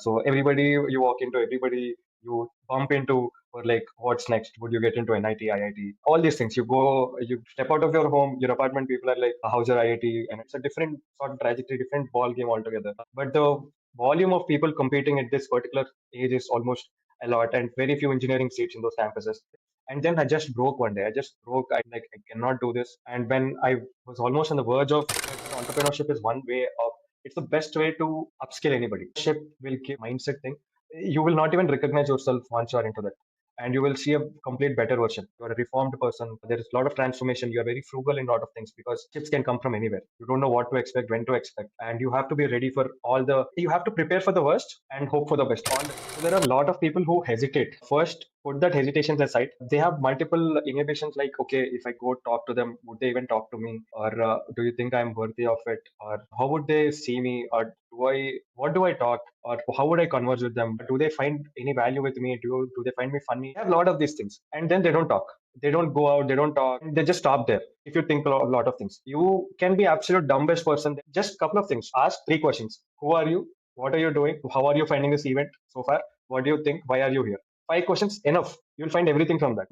So everybody you walk into, everybody you bump into, or like, what's next? Would you get into NIT, IIT? All these things. You go, you step out of your home, your apartment. People are like, how's your IIT? And it's a different sort of trajectory, different ball game altogether. But the volume of people competing at this particular age is almost a lot, and very few engineering seats in those campuses. And then I just broke one day. I just broke. I like, I cannot do this. And when I was almost on the verge of, entrepreneurship is one way of, it's the best way to upskill anybody. Ship will give mindset thing. You will not even recognize yourself once you are into that. And you will see a complete better version. You are a reformed person. There is a lot of transformation. You are very frugal in a lot of things because ships can come from anywhere. You don't know what to expect, when to expect. And you have to be ready for you have to prepare for the worst and hope for the best. So there are a lot of people who hesitate. First, put that hesitations aside. They have multiple inhibitions like, okay, if I go talk to them, would they even talk to me? Or do you think I'm worthy of it? Or how would they see me? Or what do I talk? Or how would I converse with them? Do they find any value with me? Do they find me funny? They have a lot of these things. And then they don't talk. They don't go out, they don't talk. They just stop there. If you think a lot of things, you can be absolute dumbest person. Just couple of things. Ask 3 questions. Who are you? What are you doing? How are you finding this event so far? What do you think? Why are you here? 5 questions, enough. You'll find everything from that.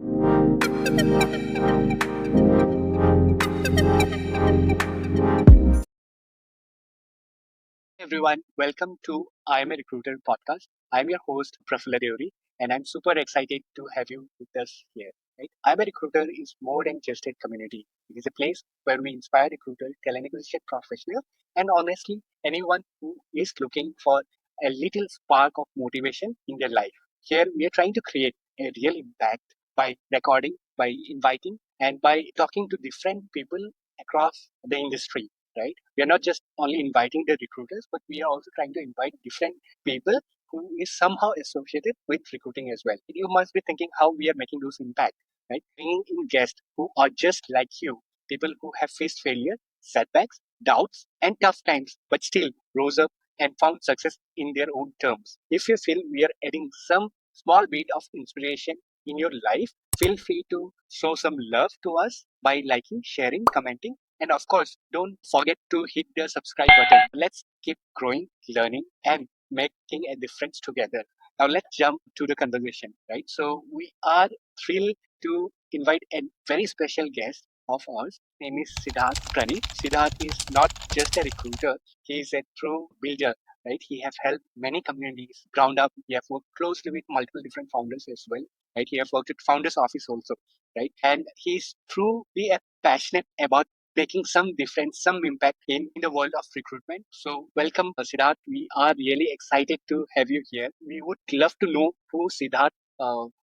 Everyone, welcome to I Am a Recruiter podcast. I'm your host, Prafula Deori, and I'm super excited to have you with us here. Right? I Am a Recruiter is more than just a community. It is a place where we inspire recruiters, talent acquisition professionals, and honestly, anyone who is looking for a little spark of motivation in their life. Here, we are trying to create a real impact by recording, by inviting, and by talking to different people across the industry, right? We are not just only inviting the recruiters, but we are also trying to invite different people who is somehow associated with recruiting as well. You must be thinking how we are making those impact, right? Bringing in guests who are just like you, people who have faced failure, setbacks, doubts, and tough times, but still rose up and found success in their own terms. If you feel we are adding some small bit of inspiration in your life, feel free to show some love to us by liking, sharing, commenting, and of course, don't forget to hit the subscribe button. Let's keep growing, learning, and making a difference together. Now, let's jump to the conversation, right? So, we are thrilled to invite a very special guest of ours. His name is Siddarth Praneeth. Siddarth is not just a recruiter, he is a true builder, right? He has helped many communities ground up. He has worked closely with multiple different founders as well, right? He has worked at founders office also, right? And he's truly passionate about making some difference, some impact in the world of recruitment. So welcome, Siddarth. We are really excited to have you here. We would love to know who Siddarth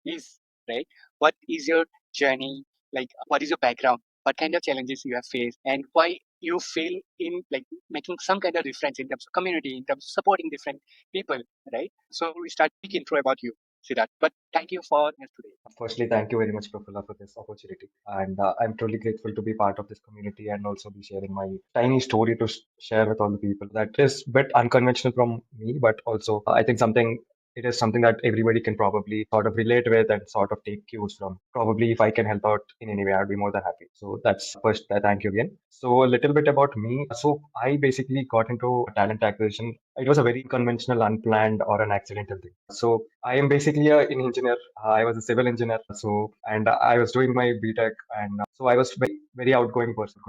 is, right? What is your journey? Like, what is your background? What kind of challenges you have faced? And why you feel in like making some kind of difference in terms of community, in terms of supporting different people, right? So we start big intro about you, Siddarth. But thank you for us today. Firstly, thank you very much, Profula, for this opportunity. And I'm truly grateful to be part of this community and also be sharing my tiny story to share with all the people. That is a bit unconventional from me, but also I think it is something that everybody can probably sort of relate with and sort of take cues from. Probably if I can help out in any way, I'd be more than happy. So that's first, thank you again. So a little bit about me. So I basically got into talent acquisition. It was a very conventional, unplanned, or an accidental thing. So I am basically an engineer. I was a civil engineer. So, and I was doing my BTech, and so I was very outgoing person.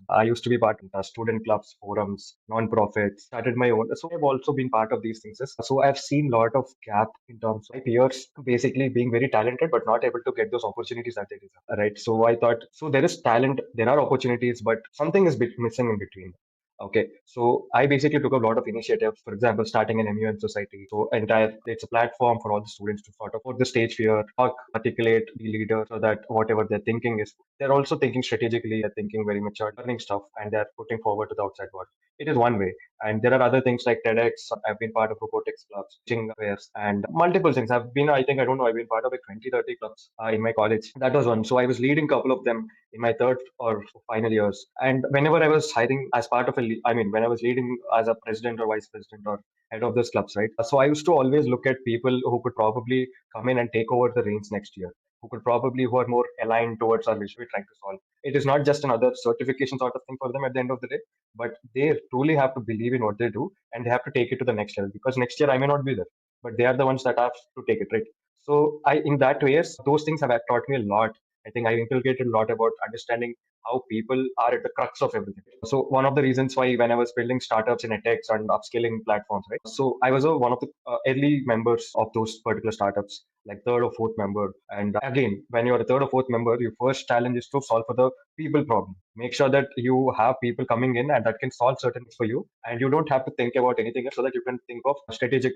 I used to be part of student clubs, forums, non-profits. Started my own. So I've also been part of these things. So I've seen a lot of gap in terms of my peers basically being very talented but not able to get those opportunities that they deserve. Right. So I thought, so there is talent, there are opportunities, but something is missing in between. Okay, so I basically took a lot of initiatives. For example, starting an MUN society. So it's a platform for all the students to sort of put the stage fear, talk, articulate, be leader, so that whatever they're thinking is, they're also thinking strategically. They're thinking very mature, learning stuff, and they're putting forward to the outside world. It is one way, and there are other things like TEDx. I've been part of robotics clubs, teaching fairs, and multiple things. I think I don't know. I've been part of like 20, 30 clubs in my college. That was one. So I was leading a couple of them in my third or final years. And whenever I was hiring as part of when I was leading as a president or vice president or head of those clubs, right? So I used to always look at people who could probably come in and take over the reins next year, who are more aligned towards our vision we're trying to solve. It is not just another certification sort of thing for them at the end of the day, but they truly have to believe in what they do and they have to take it to the next level, because next year I may not be there, but they are the ones that have to take it, right? So in that ways, those things have taught me a lot. I think I inculcated a lot about understanding how people are at the crux of everything. So one of the reasons why when I was building startups in edX and upskilling platforms, right? So I was one of the early members of those particular startups, like third or fourth member. And again, when you're a third or fourth member, your first challenge is to solve for the people problem. Make sure that you have people coming in and that can solve certain things for you, and you don't have to think about anything else, so that you can think of strategic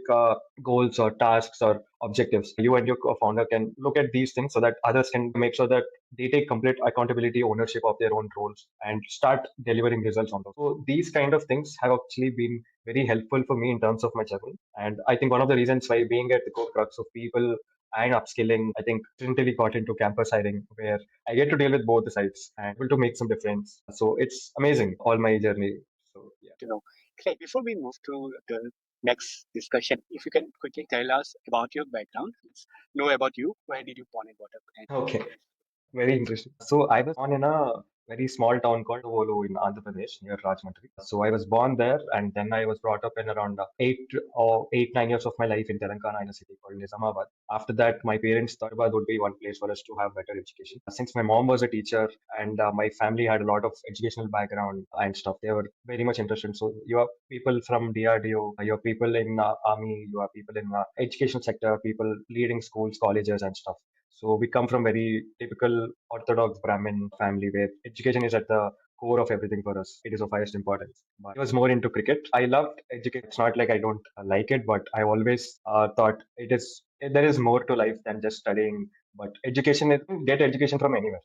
goals or tasks or objectives. You and your co-founder can look at these things so that others can make sure that they take complete accountability, ownership of their own roles, and start delivering results on those. So these kind of things have actually been very helpful for me in terms of my journey. And I think one of the reasons why being at the core crux of people and upskilling, I think recently got into campus hiring, where I get to deal with both the sides and able to make some difference. So it's amazing, all my journey. So yeah. To know. Okay, before we move to the next discussion, if you can quickly tell us about your background, let's know about you. Where did you born and brought up? And Okay. Very interesting. So I was born in a very small town called Ovolu in Andhra Pradesh near Rajahmundry. So I was born there, and then I was brought up in around 9 years of my life in Telangana in a city called Nizamabad. After that, my parents thought Hyderabad would be one place for us to have better education. Since my mom was a teacher and my family had a lot of educational background and stuff, they were very much interested. So you have people from DRDO, you have people in army, you have people in education sector, people leading schools, colleges, and stuff. So we come from very typical Orthodox Brahmin family where education is at the core of everything for us. It is of highest importance. But I was more into cricket. I loved education. It's not like I don't like it, but I always thought there is more to life than just studying. But education, you can get education from anywhere.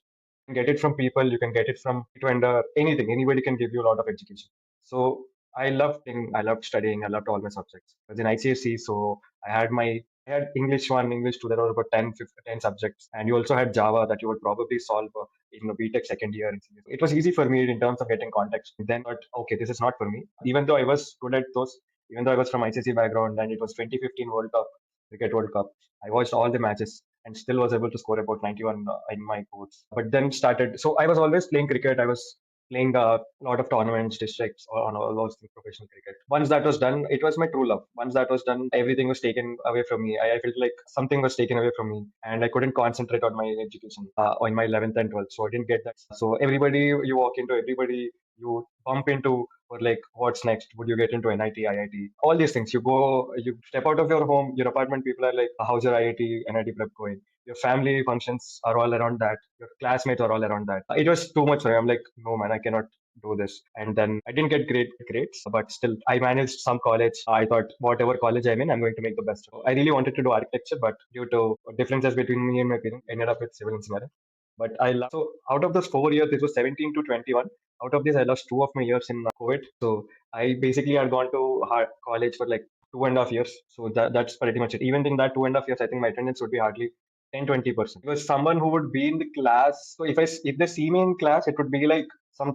You can get it from people, you can get it from it vendor, anything. Anybody can give you a lot of education. So I loved studying, I loved all my subjects. I was in ICSE, so I had English 1, English 2, there were about 10 subjects. And you also had Java that you would probably solve in a BTech second year. It was easy for me in terms of getting context. Then, but okay, this is not for me. Even though I was good at those, even though I was from ICC background and it was 2015 World Cup, Cricket World Cup, I watched all the matches and still was able to score about 91 in my course. But then so I was always playing cricket. I was playing a lot of tournaments, districts, or on all those things, professional cricket. Once that was done, it was my true love. Once that was done, everything was taken away from me. I felt like something was taken away from me, and I couldn't concentrate on my education on my 11th and 12th. So I didn't get that. So everybody you walk into, everybody you bump into, or like, what's next? Would you get into NIT, IIT? All these things. You step out of your home, your apartment. People are like, how's your IIT, NIT prep going? Your family functions are all around that. Your classmates are all around that. It was too much for me. I'm like, no, man, I cannot do this. And then I didn't get great grades, but still I managed some college. I thought whatever college I'm in, I'm going to make the best. I really wanted to do architecture, but due to differences between me and my parents, I ended up with civil engineering. But so out of those 4 years, this was 17 to 21. Out of this, I lost 2 of my years in COVID. So I basically had gone to college for like 2.5 years. So that's pretty much it. Even in that 2.5 years, I think my attendance would be hardly 10-20%. Because someone who would be in the class, so if they see me in class, it would be like some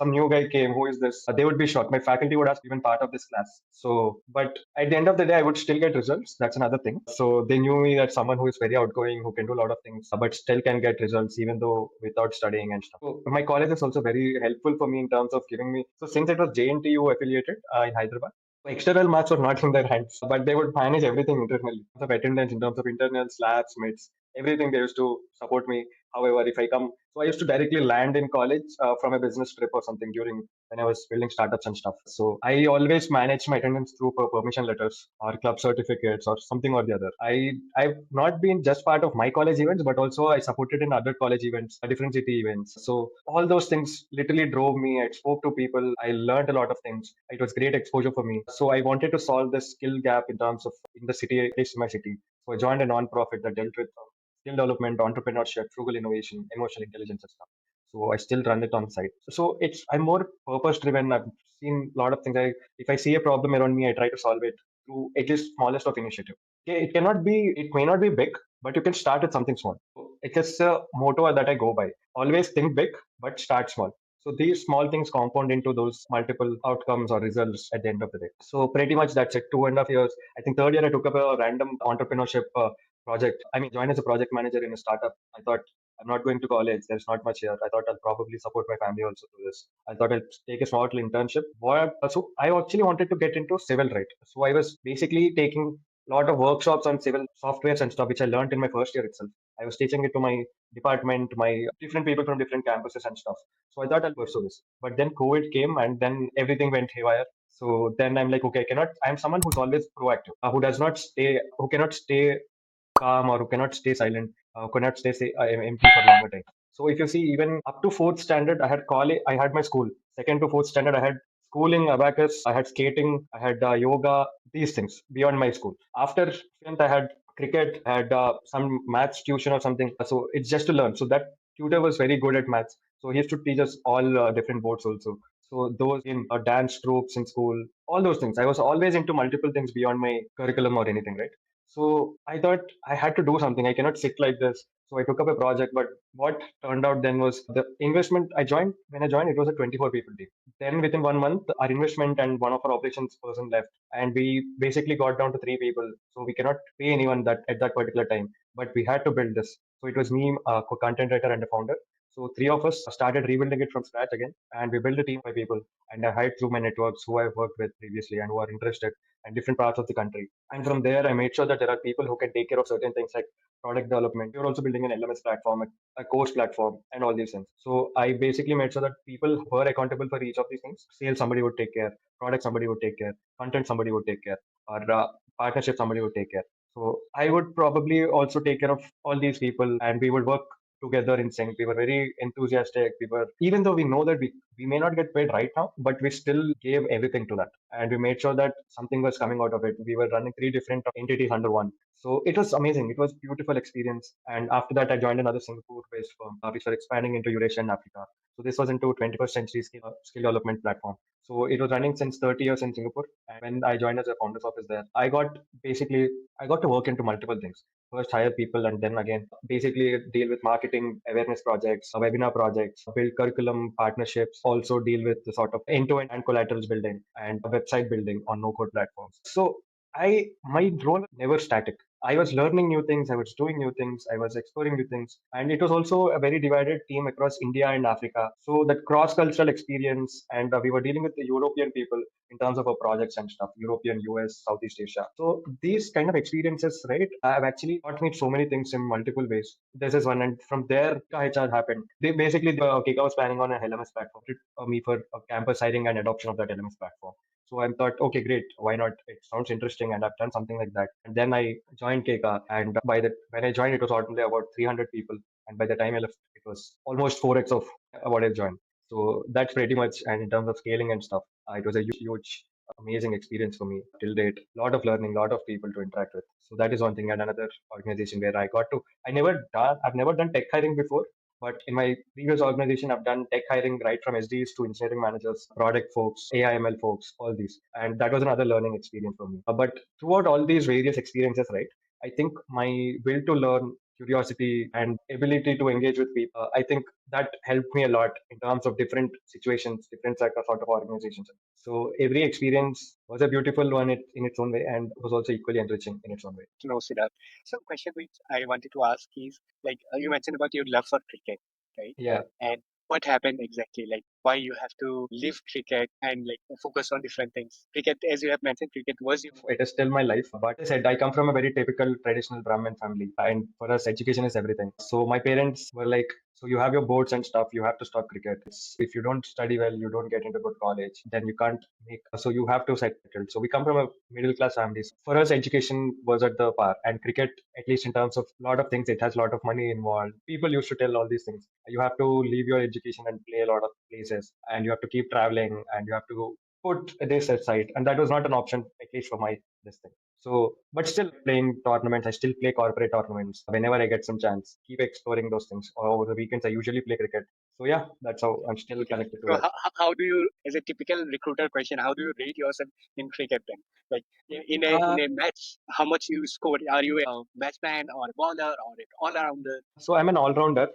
new guy came, who is this? They would be shocked. My faculty would ask, even part of this class. So, but at the end of the day, I would still get results. That's another thing. So they knew me as someone who is very outgoing, who can do a lot of things, but still can get results even though without studying and stuff. So my college is also very helpful for me in terms of giving me. So since it was JNTU affiliated in Hyderabad, so external marks were not in their hands, but they would manage everything internally. In terms of attendance, in terms of internals, labs, mates, everything they used to support me. However, if I come, so I used to directly land in college from a business trip or something during when I was building startups and stuff. So I always managed my attendance through permission letters or club certificates or something or the other. I've not been just part of my college events, but also I supported in other college events, different city events. So all those things literally drove me. I spoke to people. I learned a lot of things. It was great exposure for me. So I wanted to solve the skill gap in terms of in the city, at least in my city. So I joined a non-profit that dealt with skill development, entrepreneurship, frugal innovation, emotional intelligence and stuff. So I still run it on the side. So I'm more purpose driven. I've seen a lot of things. If I see a problem around me, I try to solve it through at least smallest of initiative. Okay, it may not be big, but you can start with something small. So it's just a motto that I go by. Always think big, but start small. So these small things compound into those multiple outcomes or results at the end of the day. So pretty much that's it. 2.5 years. I think third year I took up a random entrepreneurship project. I mean, joined as a project manager in a startup. I thought I'm not going to college. There's not much here. I thought I'll probably support my family also through this. I thought I'll take a small little internship. So I actually wanted to get into civil, right? So I was basically taking a lot of workshops on civil softwares and stuff, which I learned in my first year itself. I was teaching it to my department, my different people from different campuses and stuff. So I thought I'll pursue this. But then COVID came and then everything went haywire. So then I'm like, okay, I'm someone who's always proactive, who cannot stay calm or who cannot stay silent, cannot stay empty for longer time. So if you see, even up to fourth standard, I had college, I had my school. Second to fourth standard, I had schooling, abacus, I had skating, I had yoga, these things beyond my school. After 10th, I had cricket, I had some maths tuition or something. So it's just to learn. So that tutor was very good at maths. So he used to teach us all different boards also. So those in dance troops in school, all those things. I was always into multiple things beyond my curriculum or anything, right? So I thought I had to do something. I cannot sit like this. So I took up a project. But what turned out then was the investment when I joined, it was a 24 people team. Then within 1 month, our investment and one of our operations person left. And we basically got down to 3 people. So we cannot pay anyone that at that particular time. But we had to build this. So it was me, content writer and a founder. So three of us started rebuilding it from scratch again. And we built a team of 5 people. And I hired through my networks who I've worked with previously and who are interested in different parts of the country. And from there, I made sure that there are people who can take care of certain things like product development. We were also building an LMS platform, a course platform, and all these things. So I basically made sure that people were accountable for each of these things. Sales, somebody would take care. Product, somebody would take care. Content, somebody would take care. Or partnership, somebody would take care. So I would probably also take care of all these people, and we would work together in sync. We were very enthusiastic. Even though we know that we may not get paid right now, but we still gave everything to that. And we made sure that something was coming out of it. We were running three different entities under one. So it was amazing. It was beautiful experience. And after that, I joined another Singapore-based firm, which were expanding into Eurasia and Africa. So this was into 21st century skill development platform. So it was running since 30 years in Singapore. And when I joined as a founder's office there, I got to work into multiple things. First, hire people, and then again, basically deal with marketing, awareness projects, webinar projects, build curriculum partnerships, also deal with the sort of end-to-end and collaterals building and website building on no-code platforms. So my role never static. I was learning new things, I was doing new things, I was exploring new things, and it was also a very divided team across India and Africa. So that cross-cultural experience, and we were dealing with the European people in terms of our projects and stuff, European, US, Southeast Asia. So these kind of experiences, right, have actually taught me so many things in multiple ways. This is one, and from there, HR happened. Kika was planning on a LMS platform to me for campus hiring and adoption of that LMS platform. So I thought, okay, great, why not? It sounds interesting, and I've done something like that. And then I joined Keka, and when I joined, it was only about 300 people, and by the time I left, it was almost 4x of what I joined. So that's pretty much, and in terms of scaling and stuff, it was a huge, amazing experience for me till date. A lot of learning, a lot of people to interact with. So that is one thing, and another organization where I've never done tech hiring before. But in my previous organization, I've done tech hiring right from SDs to engineering managers, product folks, AI/ML folks, all these. And that was another learning experience for me. But throughout all these various experiences, right, I think my will to learn, curiosity, and ability to engage with people, I think that helped me a lot in terms of different situations, different sort of organizations. So every experience was a beautiful one in its own way and was also equally enriching in its own way. To know, Siddharth. So, question which I wanted to ask is like you mentioned about your love for cricket, right? Yeah. And what happened exactly? Like why you have to leave cricket and like focus on different things? Cricket, as you have mentioned, cricket was your It is still my life. But as I said, I come from a very typical traditional Brahmin family, and for us, education is everything. So my parents were like, so you have your boards and stuff, you have to stop cricket. If you don't study well, you don't get into good college, then you can't make, so you have to settle. So we come from a middle class family. So for us, education was at the par, and cricket, at least in terms of a lot of things, it has a lot of money involved. People used to tell all these things. You have to leave your education and play a lot of places, and you have to keep traveling, and you have to put this aside, and that was not an option, at least for my this thing. So, but still playing tournaments, I still play corporate tournaments whenever I get some chance. Keep exploring those things. Or over the weekends, I usually play cricket. So yeah, that's how I'm still okay. connected to So that. how do you, as a typical recruiter question, how do you rate yourself in cricket then? Like in a match, how much you scored? Are you a batsman or a bowler or an all rounder? So I'm an all-rounder.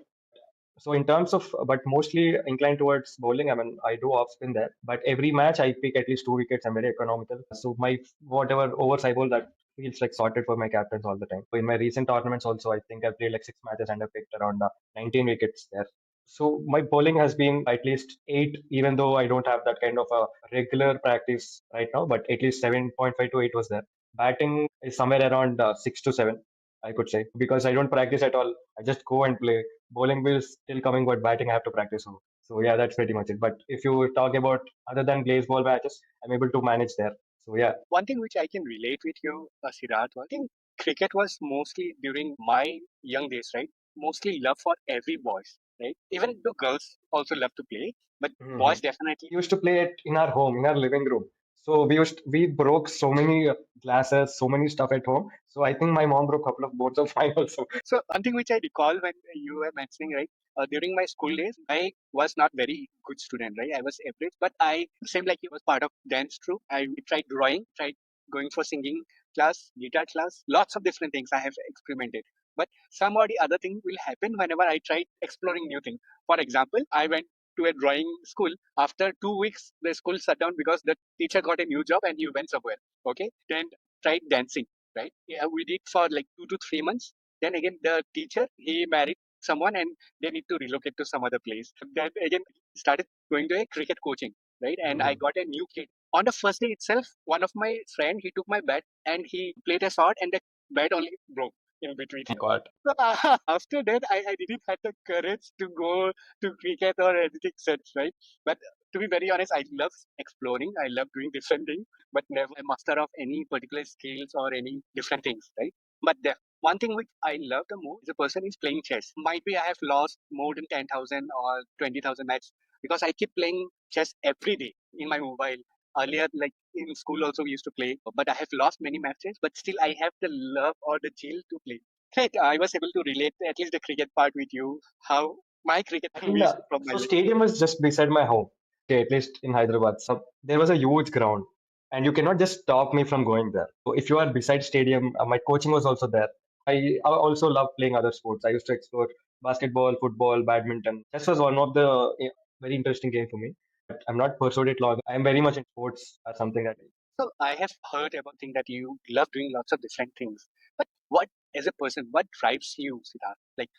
So in terms of, but mostly inclined towards bowling. I mean, I do off spin there, but every match I pick at least 2 wickets. I'm very economical. So my whatever overs I bowl, that feels like sorted for my captains all the time. So in my recent tournaments also, I think I played like 6 matches and I picked around 19 wickets there. So my bowling has been at least 8, even though I don't have that kind of a regular practice right now, but at least 7.5 to 8 was there. Batting is somewhere around 6 to 7, I could say, because I don't practice at all. I just go and play. Bowling will still coming, but batting I have to practice. So yeah, that's pretty much it. But if you talk about other than glaze ball matches, I'm able to manage there. So yeah. One thing which I can relate with you, Siddharth, I think cricket was mostly during my young days, right? Mostly love for every boys, right? Even the girls also love to play, but Mhm. boys definitely. We used to play it in our home, in our living room. So we broke so many glasses, so many stuff at home. So I think my mom broke a couple of boards of mine also. So one thing which I recall when you were mentioning, right, during my school days, I was not very good student, right? I was average, but I same like you was part of dance troupe. I tried drawing, tried going for singing class, guitar class, lots of different things I have experimented. But some or the other thing will happen whenever I try exploring new things. For example, I went to a drawing school. After 2 weeks, the school shut down because the teacher got a new job and he went somewhere. Okay, then tried dancing. Right? Yeah, we did for like 2 to 3 months. Then again, the teacher he married someone and they need to relocate to some other place. Then again, started going to a cricket coaching, right? And I Mhm. got a new kid. On the first day itself, one of my friend he took my bat and he played a shot and the bat only broke in between. My God. So, after that, I didn't have the courage to go to cricket or anything such, right? But to be very honest, I love exploring. I love doing different things, but never a master of any particular skills or any different things, right? But the one thing which I love the most is a person is playing chess. Might be I have lost more than 10,000 or 20,000 matches because I keep playing chess every day in my mobile. Earlier, like in school also we used to play, but I have lost many matches, but still I have the love or the zeal to play. Great. I was able to relate at least the cricket part with you, how my cricket And movies from my so life. stadium was just beside my home. Okay, at least in Hyderabad. So there was a huge ground, and you cannot just stop me from going there. So if you are beside stadium, my coaching was also there. I also love playing other sports. I used to explore basketball, football, badminton. Chess was one of the very interesting game for me. But I'm not pursued it long. I'm very much in sports or something that. So I have heard about thing that you love doing lots of different things. But what, as a person, what drives you, Siddharth? Like,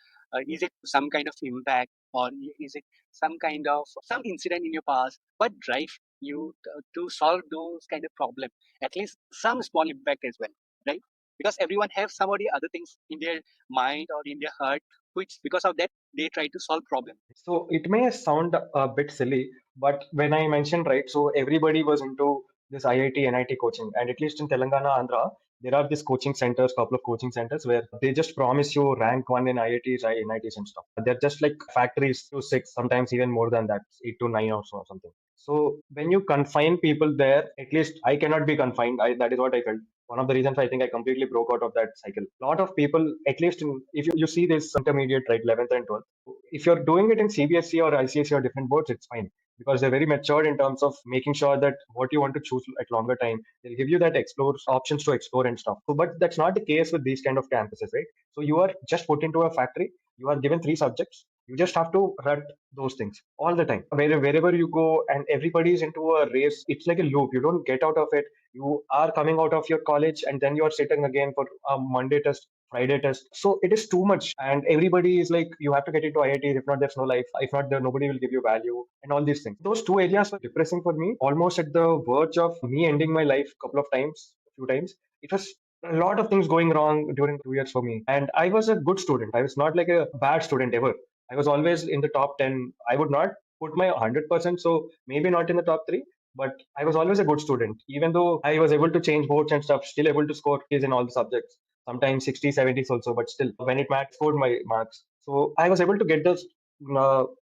is it some kind of impact, or is it some kind of some incident in your past? What drives you to solve those kind of problem? At least some small impact as well, right? Because everyone have some or the other things in their mind or in their heart, which because of that they try to solve problem. So it may sound a bit silly, but when I mentioned, right, so everybody was into this IIT, NIT coaching, and at least in Telangana, Andhra, there are these coaching centers, couple of coaching centers where they just promise you rank one in IITs, NITs and stuff. They're just like factories to six, sometimes even more than that, 8 to 9 or so, or something. So when you confine people there, at least I cannot be confined. That is what I felt. One of the reasons I think I completely broke out of that cycle. A lot of people, at least if you see this intermediate, right, 11th and 12th, if you're doing it in CBSE or ICSE or different boards, it's fine because they're very matured in terms of making sure that what you want to choose at longer time, they'll give you that explore options to explore and stuff. So, but that's not the case with these kind of campuses, right? So you are just put into a factory. You are given three subjects. You just have to run those things all the time. Wherever you go, and everybody is into a race. It's like a loop. You don't get out of it. You are coming out of your college, and then you are sitting again for a Monday test, Friday test. So it is too much. And everybody is like, you have to get into IIT. If not, there's no life. If not, there nobody will give you value and all these things. Those two areas were depressing for me, almost at the verge of me ending my life a couple of times, a few times. It was a lot of things going wrong during 2 years for me. And I was a good student. I was not like a bad student ever. I was always in the top 10. I would not put my 100%. So maybe not in the top three, but I was always a good student. Even though I was able to change boards and stuff, still able to score Ks in all the subjects, sometimes 60, 70s also, but still when it mattered, scored my marks. So I was able to get the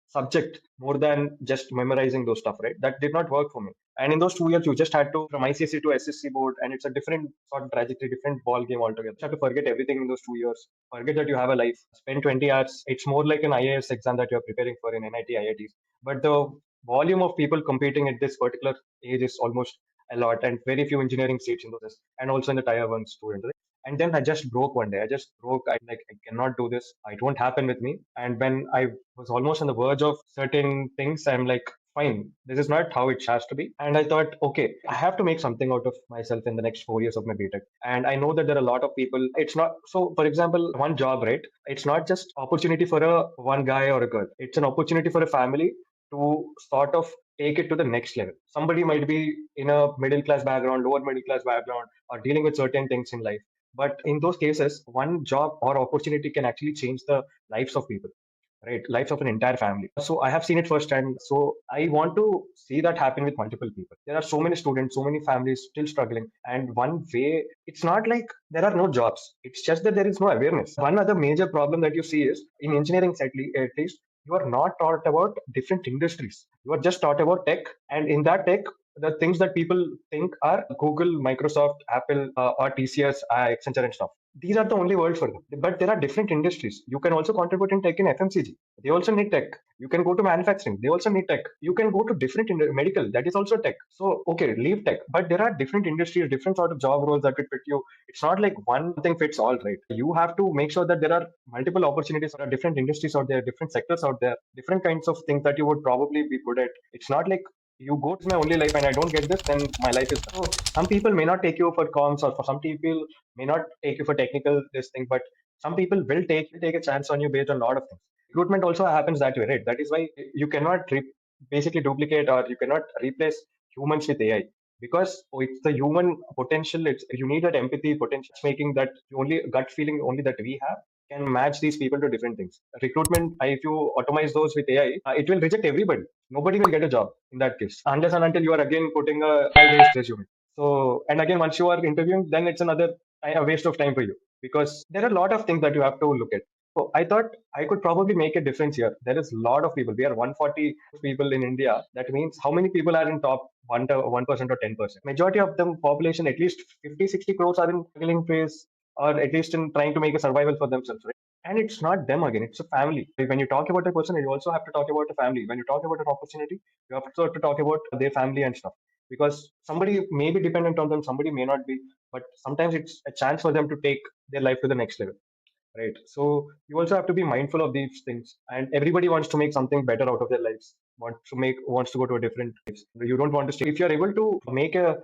subject more than just memorizing those stuff, right? That did not work for me. And in those 2 years, you just had to, from ICSE to SSC board, and it's a different sort of trajectory, different ball game altogether. You have to forget everything in those 2 years, forget that you have a life, spend 20 hours. It's more like an IAS exam that you're preparing for in NIT, IITs. But the volume of people competing at this particular age is almost a lot, and very few engineering seats in those, and also in the tier one student. And then I just broke one day. I just broke. I like I cannot do this. It won't happen with me. And when I was almost on the verge of certain things, I'm like fine, this is not how it has to be. And I thought, okay, I have to make something out of myself in the next 4 years of my BTech. And I know that there are a lot of people. It's not so. For example, one job, right? It's not just opportunity for a one guy or a girl. It's an opportunity for a family to sort of take it to the next level. Somebody might be in a middle class background, lower middle class background, or dealing with certain things in life. But in those cases, one job or opportunity can actually change the lives of people, right? Lives of an entire family. So I have seen it firsthand. So I want to see that happen with multiple people. There are so many students, so many families still struggling. And one way, it's not like there are no jobs. It's just that there is no awareness. One other major problem that you see is in engineering, at least, you are not taught about different industries. You are just taught about tech. And in that tech, the things that people think are Google, Microsoft, Apple, or TCS, Accenture, and stuff. These are the only world for them. But there are different industries. You can also contribute in tech in FMCG. They also need tech. You can go to manufacturing. They also need tech. You can go to different medical. That is also tech. So, okay, leave tech. But there are different industries, different sort of job roles that could fit you. It's not like one thing fits all, right? You have to make sure that there are multiple opportunities. There are different industries out there, different sectors out there, different kinds of things that you would probably be good at. It's not like you go to my only life and I don't get this, then my life is done. So some people may not take you for comms, or for some people may not take you for technical this thing, but some people will take a chance on you based on a lot of things. Recruitment also happens that way, right? That is why you cannot basically duplicate, or you cannot replace humans with AI, because it's the human potential. It's you need that empathy, potential making, that only gut feeling only that we have can match these people to different things. Recruitment, if you automate those with AI, it will reject everybody. Nobody will get a job in that case, unless and until you are again putting a AI-based resume. So, and again, once you are interviewing, then it's another a waste of time for you, because there are a lot of things that you have to look at. So I thought I could probably make a difference here. There is a lot of people. We are 140 people in India. That means how many people are in top 1% or 10%? Majority of the population, at least 50, 60 crores, are in struggling phase, or at least in trying to make a survival for themselves, right? And it's not them again, it's a family. When you talk about a person, you also have to talk about a family. When you talk about an opportunity, you have to talk about their family and stuff. Because somebody may be dependent on them, somebody may not be, but sometimes it's a chance for them to take their life to the next level, right? So you also have to be mindful of these things. And everybody wants to make something better out of their lives, wants to go to a different lives. You don't want to stay. If you're able to make a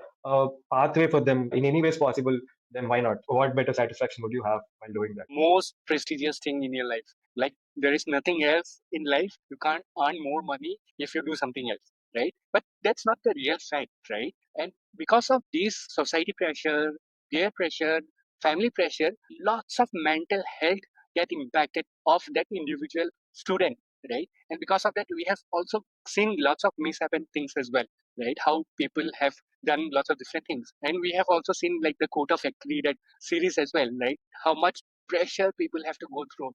pathway for them in any ways possible, then why not? What better satisfaction would you have while doing that? Most prestigious thing in your life. Like there is nothing else in life. You can't earn more money if you do something else, right? But that's not the real fact, right? And because of this society pressure, peer pressure, family pressure, lots of mental health get impacted of that individual student, right? And because of that, we have also seen lots of mishappen things as well, right? How people have done lots of different things. And we have also seen like the Code of Factory, that series as well, right? How much pressure people have to go through.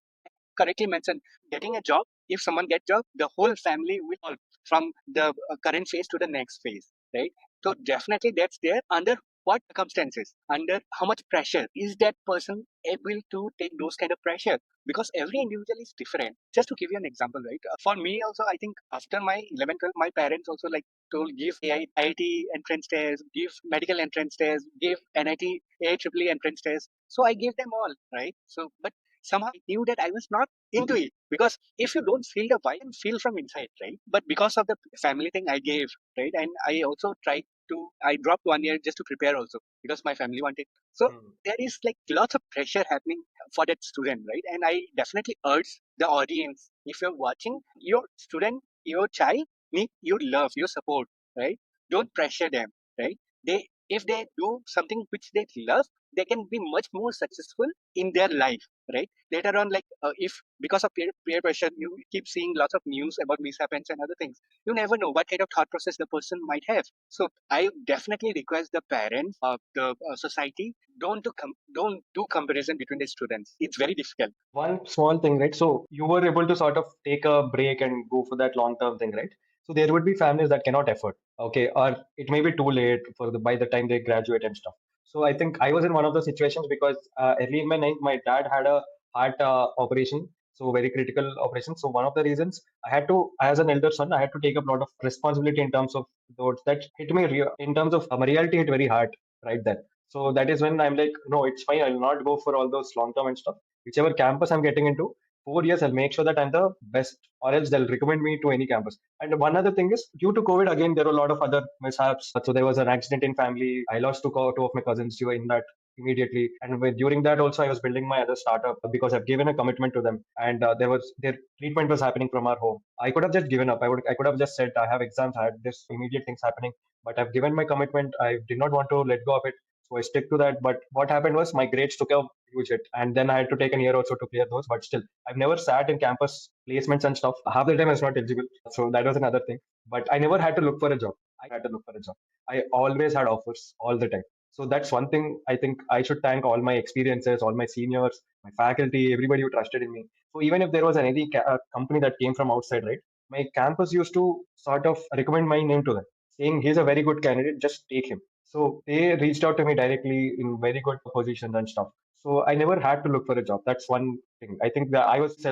Correctly mentioned, getting a job, if someone gets job, the whole family will all from the current phase to the next phase, right? So definitely that's there. Under what circumstances, under how much pressure is that person able to take those kind of pressure? Because every individual is different. Just to give you an example, right? For me also, I think after my 11 12, my parents also like told give IIT entrance test, give medical entrance test, give NIT AIEEE entrance test. So I gave them all, right? So but somehow I knew that I was not into it, because if you don't feel the vibe, you feel from inside, right? But because of the family thing I gave, right? And I also tried to, I dropped 1 year just to prepare also because my family wanted. So Hmm. there is like lots of pressure happening for that student, right? And I definitely urge the audience, if you're watching, your student, your child need your love, your support, right? Don't pressure them, right? They, if they do something which they love, they can be much more successful in their life, right? Later on, like if because of peer pressure, you keep seeing lots of news about mishaps and other things. You never know what kind of thought process the person might have. So I definitely request the parents of the society, don't do comparison between the students. It's very difficult. One small thing, right? So you were able to sort of take a break and go for that long term thing, right? So there would be families that cannot afford, okay, or it may be too late for the by the time they graduate and stuff. So I think I was in one of those situations because early in my life, my dad had a heart operation, so very critical operation. So one of the reasons I had to, as an elder son, I had to take up a lot of responsibility in terms of those that hit me in terms of reality hit very hard right then. So that is when I'm like, no, it's fine. I'll not go for all those long term and stuff. Whichever campus I'm getting into, 4 years, I'll make sure that I'm the best, or else they'll recommend me to any campus. And one other thing is, due to COVID, again, there were a lot of other mishaps. So there was an accident in family. I lost two of my cousins during that immediately. And during that also, I was building my other startup because I've given a commitment to them. And their treatment was happening from our home. I could have just given up. I could have just said, I have exams, I had this immediate things happening, but I've given my commitment. I did not want to let go of it. So I stick to that. But what happened was my grades took a huge hit. And then I had to take a year or so to clear those. But still, I've never sat in campus placements and stuff. Half the time I was not eligible. So that was another thing. But I never had to look for a job. I had to look for a job. I always had offers all the time. So that's one thing I think I should thank all my experiences, all my seniors, my faculty, everybody who trusted in me. So even if there was any company that came from outside, right, my campus used to sort of recommend my name to them, saying he's a very good candidate, just take him. So they reached out to me directly in very good positions and stuff. So I never had to look for a job. That's one thing. I think that I was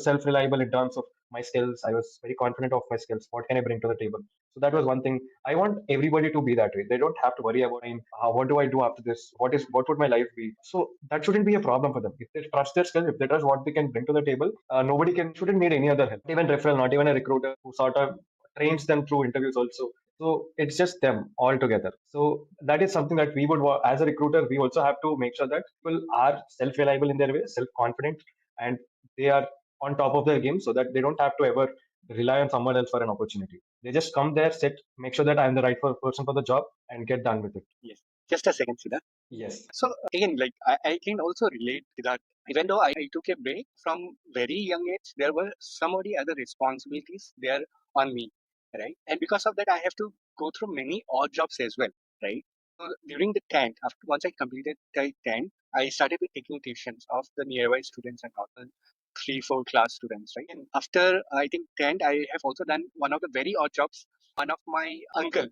self reliable in terms of my skills. I was very confident of my skills. What can I bring to the table? So that was one thing. I want everybody to be that way. They don't have to worry about what do I do after this? What would my life be? So that shouldn't be a problem for them. If they trust their skills, if they trust what they can bring to the table, nobody can shouldn't need any other help. Not even referral, not even a recruiter who sort of trains them through interviews also. So it's just them all together. So that is something that as a recruiter, we also have to make sure that people are self-reliable in their way, self-confident, and they are on top of their game so that they don't have to ever rely on someone else for an opportunity. They just come there, sit, make sure that I'm the right person for the job, and get done with it. Yes. Just a second, Siddharth. Yes. So again, like I can also relate to that. Even though I took a break from very young age, there were some of the other responsibilities there on me, right? And because of that, I have to go through many odd jobs as well, right? So during the 10th, after once I completed the 10th, I started with taking tuitions of the nearby students and all the 3, 4 class students, right? And after I think 10th, I have also done one of the very odd jobs. One of my uncle,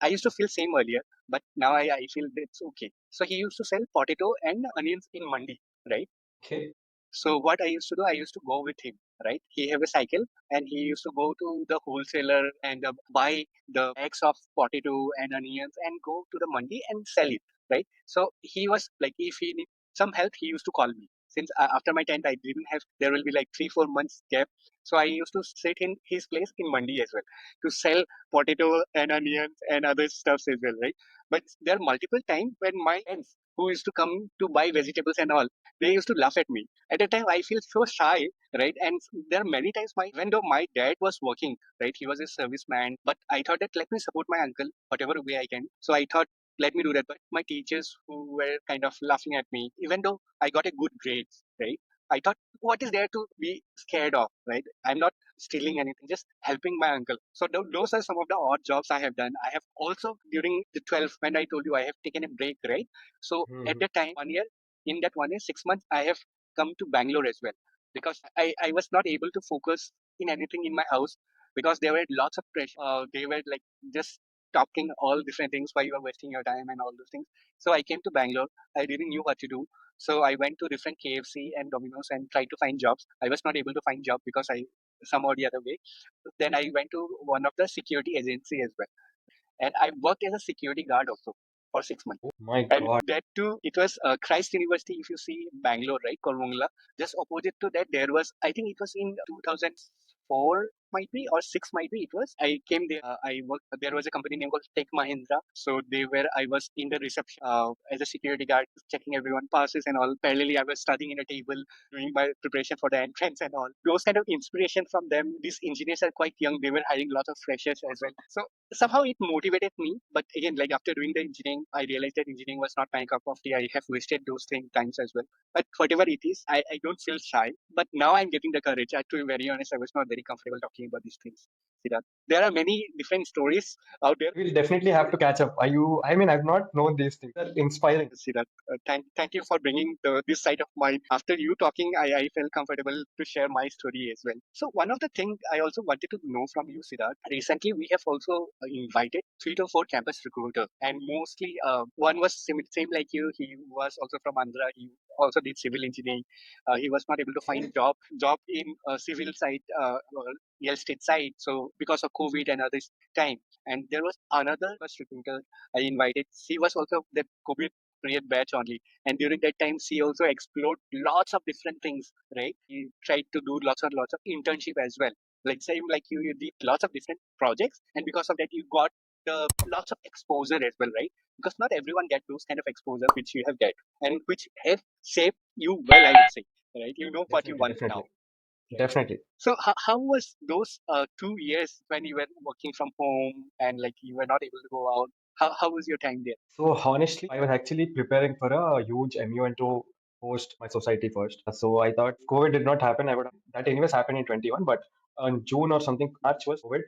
I used to feel same earlier, but now I feel it's okay. So he used to sell potato and onions in Mandi, right? Okay. So what I used to do, I used to go with him, right? He have a cycle and he used to go to the wholesaler and buy the bags of potato and onions and go to the mandi and sell it, right? So he was like, if he need some help, he used to call me. Since after my 10th, I didn't have, there will be like 3, 4 months gap. So I used to sit in his place in mandi as well to sell potato and onions and other stuffs as well, right? But there are multiple times when my friends who used to come to buy vegetables and all, they used to laugh at me. At the time, I feel so shy, right? And there are many times even though my dad was working, right, he was a serviceman, but I thought that let me support my uncle whatever way I can. So I thought let me do that. But my teachers who were kind of laughing at me, even though I got a good grades, right? I thought, what is there to be scared of, right? I'm not stealing anything, just helping my uncle. So those are some of the odd jobs I have done. I have also during the 12th, when I told you I have taken a break, right? So at Mhm. that time, 1 year, in that 1 year, 6 months, I have come to Bangalore as well because I was not able to focus in anything in my house because there were lots of pressure. They were like just talking all different things why you are wasting your time and all those things. So I came to Bangalore. I didn't knew what to do. So I went to different KFC and Domino's and tried to find jobs. I was not able to find job because I some or the other way. Then I went to one of the security agency as well. And I worked as a security guard also for 6 months. Oh my And God. that too, it was Christ University, if you see Bangalore, right, Kormangala. Just opposite to that, there was, I think it was in 2004, might be, or 6 might be, it was. I came there, I worked, there was a company name called Tech Mahindra. So I was in the reception as a security guard, checking everyone passes and all. Parallelly, I was studying in a table, doing my preparation for the entrance and all. Those kind of inspiration from them. These engineers are quite young. They were hiring lots of freshers as well. So somehow it motivated me. But again, like after doing the engineering, I realized that engineering was not my cup of tea. I have wasted those times as well. But whatever it is, I don't feel shy. But now I'm getting the courage. To be very honest, I was not very comfortable talking about these things. Siddharth. There are many different stories out there. We'll definitely have to catch up. I mean, I've not known these things. They're inspiring. Siddharth, thank you for bringing this side of mine. After you talking, I felt comfortable to share my story as well. So one of the things I also wanted to know from you, Siddharth, recently we have also invited 3 to 4 campus recruiter, and mostly one was same like you. He was also from Andhra. He also did civil engineering. He was not able to find job in civil side, real estate side. So because of COVID and other time, and there was another campus recruiter I invited. She was also the COVID period batch only. And during that time, she also explored lots of different things, right? He tried to do lots and lots of internship as well. Like same like you did lots of different projects, and because of that, you got lots of exposure as well, right? Because not everyone get those kind of exposure which you have get, and which have shaped you well, I would say, right? You know what you Definitely, want definitely, now, right? definitely. So how was those 2 years when you were working from home and like you were not able to go out? How was your time there? So honestly, I was actually preparing for a huge MUN to host my society first. So I thought if COVID did not happen, I would that anyways happened in 21, but in June or something, March was COVID.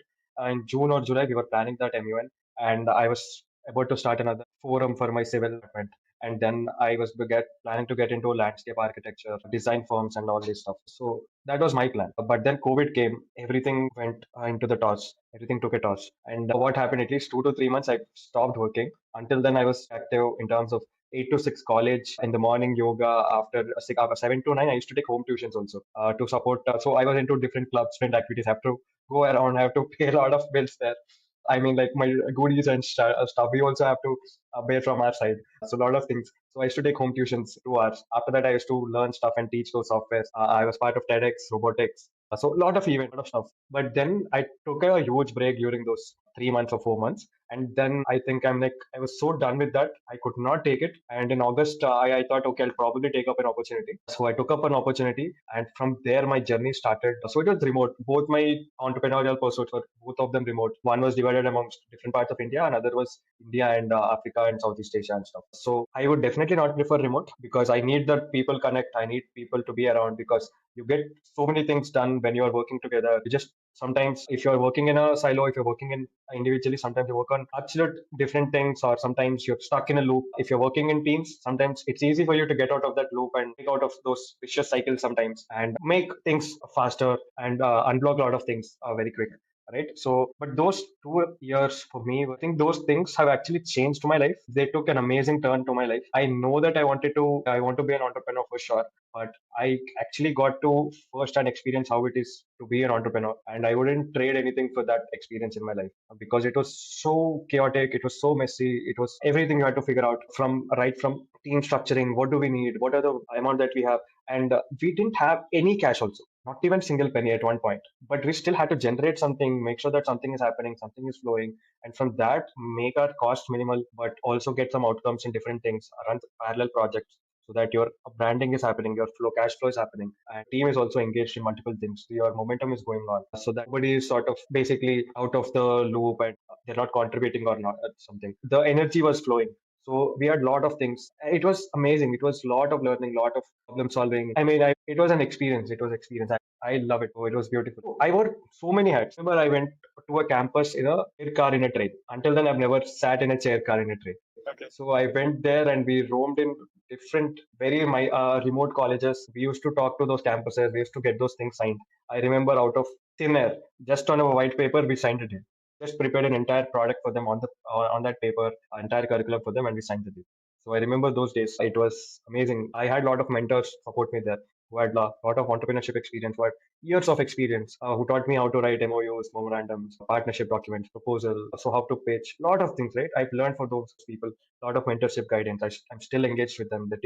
In June or July, we were planning that MUN, and I was about to start another forum for my civil department. And then I was planning to get into landscape architecture, design firms, and all this stuff. So that was my plan. But then COVID came, everything went into the toss. Everything took a toss. And what happened, at least 2 to 3 months, I stopped working. Until then, I was active in terms of 8 to 6 college in the morning yoga. After 7 to 9, I used to take home tuitions also to support. So I was into different clubs, different activities. I have to go around. I have to pay a lot of bills there. I mean, like my goodies and stuff. We also have to bear from our side. So a lot of things. So I used to take home tuitions 2 hours. After that, I used to learn stuff and teach those softwares. I was part of TEDx, robotics. So a lot of events, a lot of stuff. But then I took a huge break during those 3 months or 4 months. And then I think I was so done with that. I could not take it. And in August, I thought, okay, I'll probably take up an opportunity. So I took up an opportunity. And from there, my journey started. So it was remote. Both my entrepreneurial pursuits were both of them remote. One was divided amongst different parts of India. Another was India and Africa and Southeast Asia and stuff. So I would definitely not prefer remote because I need that people connect. I need people to be around because you get so many things done when you are working together. You just sometimes if you're working in a silo, if you're working in individually, sometimes you work on absolute different things, or sometimes you're stuck in a loop. If you're working in teams, sometimes it's easy for you to get out of that loop and get out of those vicious cycles sometimes and make things faster and unblock a lot of things very quick. Right. So, but those 2 years for me, I think those things have actually changed my life. They took an amazing turn to my life. I know that I want to be an entrepreneur for sure, but I actually got to first hand experience how it is to be an entrepreneur. And I wouldn't trade anything for that experience in my life because it was so chaotic. It was so messy. It was everything you had to figure out from team structuring. What do we need? What are the amount that we have? And we didn't have any cash also, not even single penny at one point, but we still had to generate something, make sure that something is happening, something is flowing. And from that, make our cost minimal, but also get some outcomes in different things, run parallel projects so that your branding is happening, your cash flow is happening, and team is also engaged in multiple things. So your momentum is going on, so that nobody is sort of basically out of the loop and they're not contributing or not something. The energy was flowing. So we had a lot of things. It was amazing. It was a lot of learning, a lot of problem solving. I mean, it was an experience. It was experience. I love it. Oh, it was beautiful. I wore so many hats. Remember, I went to a campus in a chair car in a train. Until then, I've never sat in a chair car in a train. Okay. So I went there and we roamed in different, very my remote colleges. We used to talk to those campuses. We used to get those things signed. I remember out of thin air, just on a white paper, we signed it in. Just prepared an entire product for them on that paper, entire curriculum for them, and we signed the deal. So I remember those days. It was amazing. I had a lot of mentors support me there who had a lot of entrepreneurship experience, who had years of experience, who taught me how to write MOUs, memorandums, partnership documents, proposal, so how to pitch, a lot of things, right? I've learned for those people, a lot of mentorship guidance. I'm still engaged with them. They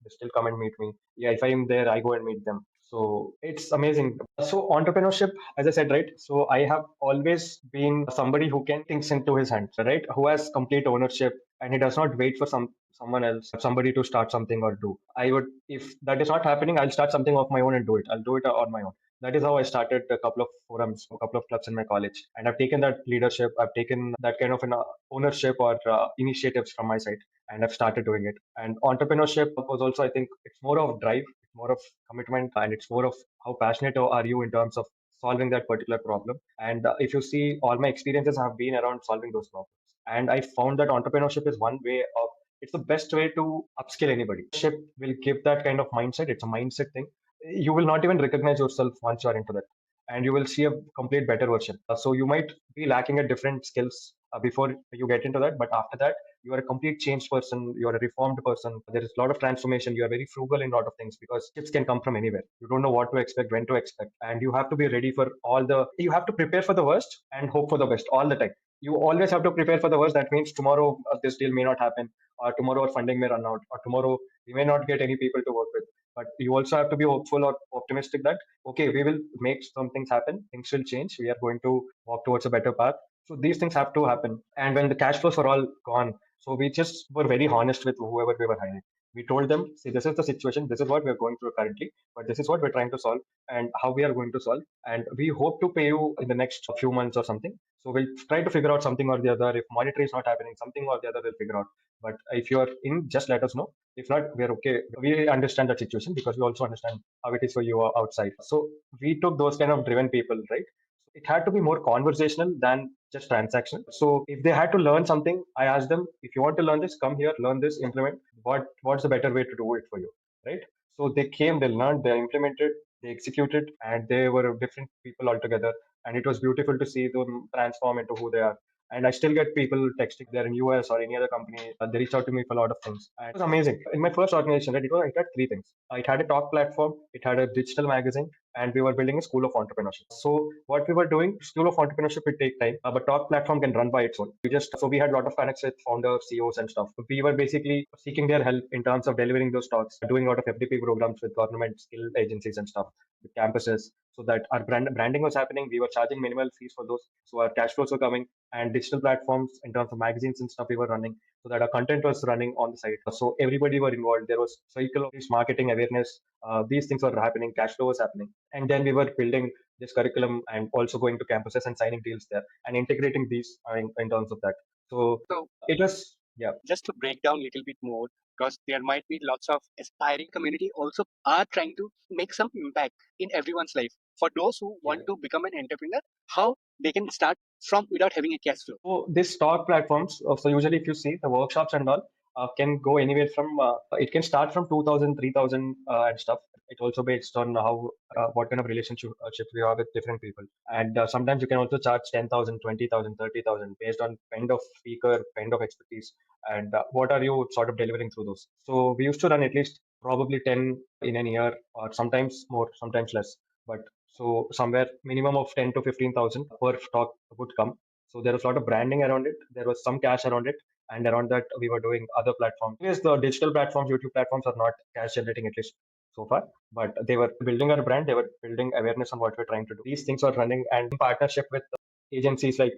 still come and meet me. Yeah, if I'm there, I go and meet them. So it's amazing. So entrepreneurship, as I said, right? So I have always been somebody who can things into his hands, right? Who has complete ownership and he does not wait for someone else, somebody to start something or do. I would, if that is not happening, I'll start something of my own and do it. I'll do it on my own. That is how I started a couple of forums, a couple of clubs in my college. And I've taken that leadership, I've taken that kind of an ownership or initiatives from my side, and I've started doing it. And entrepreneurship was also, I think, it's more of drive, it's more of commitment, and it's more of how passionate are you in terms of solving that particular problem. And if you see, all my experiences have been around solving those problems. And I found that entrepreneurship is one way of it's the best way to upskill anybody. Ship will give that kind of mindset. It's a mindset thing. You will not even recognize yourself once you are into that, and you will see a complete better version. So you might be lacking at different skills before you get into that, but after that, you are a complete changed person. You are a reformed person. There is a lot of transformation. You are very frugal in a lot of things because tips can come from anywhere. You don't know what to expect, when to expect, and you have to be ready for all the. You have to prepare for the worst and hope for the best all the time. you always have to prepare for the worst. That means tomorrow this deal may not happen, or tomorrow our funding may run out, or tomorrow we may not get any people to work with. But you also have to be hopeful or optimistic that, okay, we will make some things happen, things will change, we are going to walk towards a better path. So these things have to happen. And when the cash flows are all gone, so we just were very honest with whoever we were hiring. We told them, see, this is the situation, this is what we're going through currently, but this is what we're trying to solve and how we are going to solve. And we hope to pay you in the next few months or something. So we'll try to figure out something or the other. If monetary is not happening, something or the other we'll figure out. But if you're in, just let us know. If not, we're okay. We understand that situation because we also understand how it is for you outside. So we took those kind of driven people, right? It had to be more conversational than just transactional. So if they had to learn something, I asked them, if you want to learn this, come here, learn this, implement. What's the better way to do it for you, right? So they came, they learned, they implemented, they executed, and they were different people altogether. And it was beautiful to see them transform into who they are. And I still get people texting they're in US or any other company. They reach out to me for a lot of things. And it was amazing. In my first organization, right, it had three things. It had a talk platform, it had a digital magazine, and we were building a school of entrepreneurship. So what we were doing, school of entrepreneurship will take time, but talk platform can run by its own. We had a lot of connects with founders, CEOs and stuff. We were basically seeking their help in terms of delivering those talks, doing a lot of FDP programs with government skill agencies and stuff, with campuses, so that our branding was happening. We were charging minimal fees for those. So our cash flows were coming, and digital platforms in terms of magazines and stuff we were running, so that our content was running on the site. So everybody were involved. There was cycle of marketing awareness. These things were happening. Cash flow was happening. And then we were building this curriculum and also going to campuses and signing deals there and integrating these in terms of that. So So it was, yeah. just to break down a little bit more, because there might be lots of aspiring community also are trying to make some impact in everyone's life. For those who want to become an entrepreneur, how they can start from without having a cash flow. So these stock platforms, so usually if you see the workshops and all, can go anywhere from, it can start from 2000, 3000 and stuff. It also based on how, what kind of relationship we have with different people. And sometimes you can also charge 10,000, 20,000, 30,000 based on kind of speaker, kind of expertise. And what are you sort of delivering through those? So we used to run at least probably 10 in a year, or sometimes more, sometimes less. But so somewhere minimum of 10 to 15,000 per talk would come. So there was a lot of branding around it. There was some cash around it. And around that, we were doing other platforms. Yes, the digital platforms, YouTube platforms are not cash generating, at least so far, but they were building our brand. They were building awareness on what we're trying to do. These things are running and in partnership with agencies like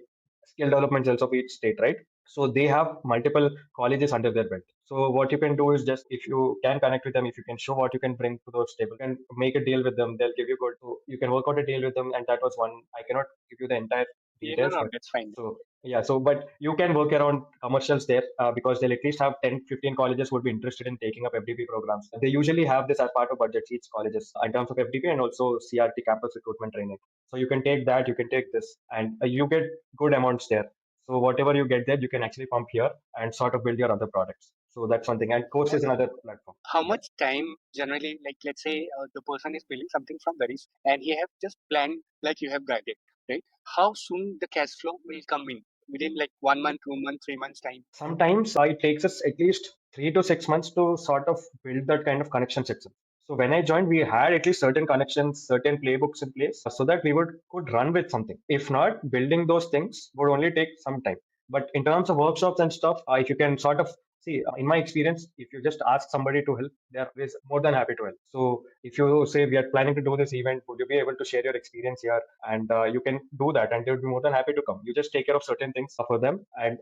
skill development cells of each state, right? So they have multiple colleges under their belt. So what you can do is just, if you can connect with them, if you can show what you can bring to those tables, you can make a deal with them. They'll give you good. So you can work out a deal with them, and that was one. I cannot give you the entire Yeah, no, details, no, but that's fine. so yeah, so but you can work around commercials there, because they'll at least have 10, 15 colleges would be interested in taking up FDP programs. They usually have this as part of budgets, each colleges, in terms of FDP and also CRT, campus recruitment training. So you can take that, you can take this, and you get good amounts there. So whatever you get there, you can actually pump here and sort of build your other products. So that's one thing. And course is another platform. How Yeah. much time generally, like let's say the person is building something from very and he have just planned like you have guided, right? How soon the cash flow will come in within like 1 month, 2 months, 3 months time? Sometimes it takes us at least 3 to 6 months to sort of build that kind of connection system. So when I joined, we had at least certain connections, certain playbooks in place so that we would could run with something. If not, building those things would only take some time. But in terms of workshops and stuff, if you can sort of see, in my experience, if you just ask somebody to help, they are always more than happy to help. So if you say we are planning to do this event, would you be able to share your experience here? And you can do that, and they would be more than happy to come. You just take care of certain things for them, and